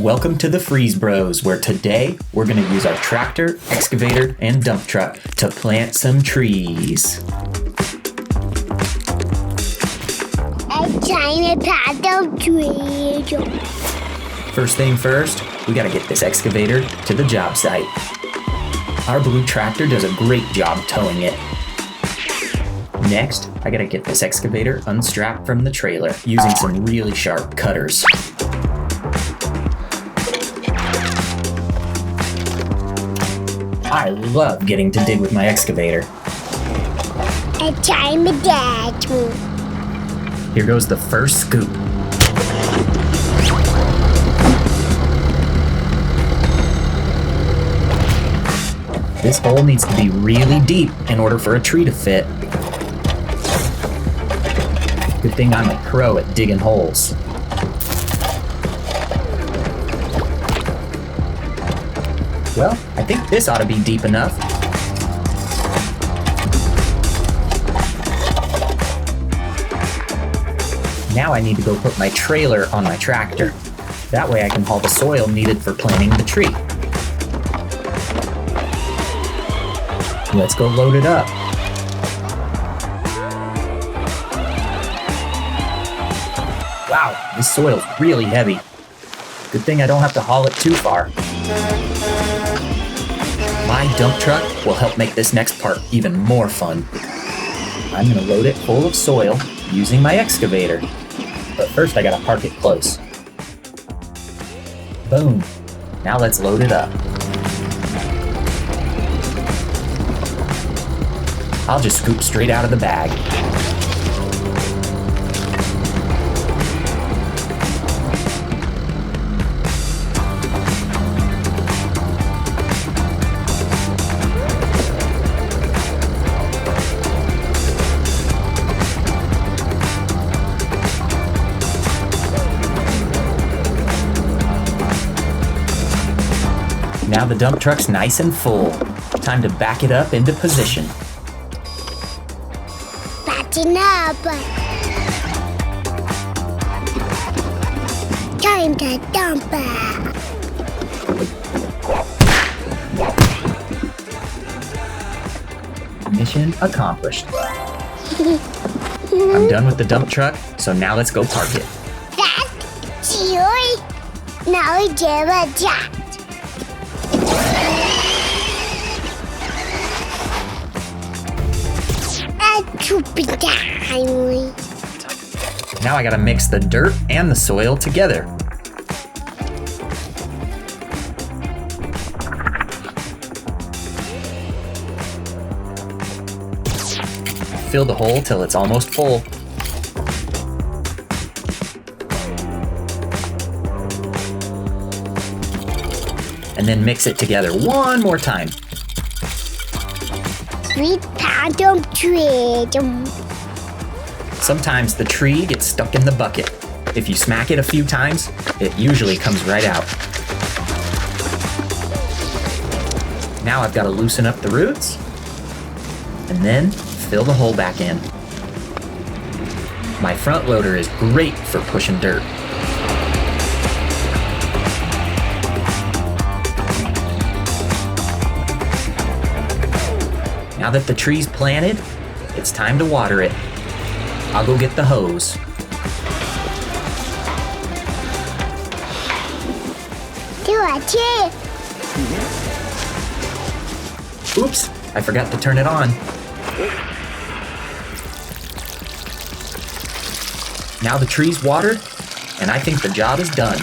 welcome to the Freez Bros, where today we're going to use our tractor, excavator, and dump truck to plant some trees. I'm trying to plant some trees. First thing first, we got to get this excavator to the job site. Our blue tractor does a great job towing it. Next, I got to get this excavator unstrapped from the trailer using some really sharp cutters. I love getting to dig with my excavator. I'm trying to dad. Here goes the first scoop. This hole needs to be really deep in order for a tree to fit. Good thing I'm a pro at digging holes. Well, I think this ought to be deep enough. Now I need to go put my trailer on my tractor. That way I can haul the soil needed for planting the tree. Let's go load it up. Wow, this soil's really heavy. Good thing I don't have to haul it too far. My dump truck will help make this next part even more fun. I'm gonna load it full of soil using my excavator. But first I gotta park it close. Boom. Now let's load it up. I'll just scoop straight out of the bag. Now the dump truck's nice and full. Time to back it up into position. Backing up. Time to dump it. Mission accomplished. I'm done with the dump truck, so now let's go park it. That's cheery. Now we do a jack. Now I gotta mix the dirt and the soil together. Fill the hole till it's almost full. And then mix it together one more time. Sweet paddle tree. Sometimes the tree gets stuck in the bucket. If you smack it a few times, it usually comes right out. Now I've got to loosen up the roots and then fill the hole back in. My front loader is great for pushing dirt. Now that the tree's planted, it's time to water it. I'll go get the hose. Do a tree. Oops, I forgot to turn it on. Now the tree's watered, and I think the job is done.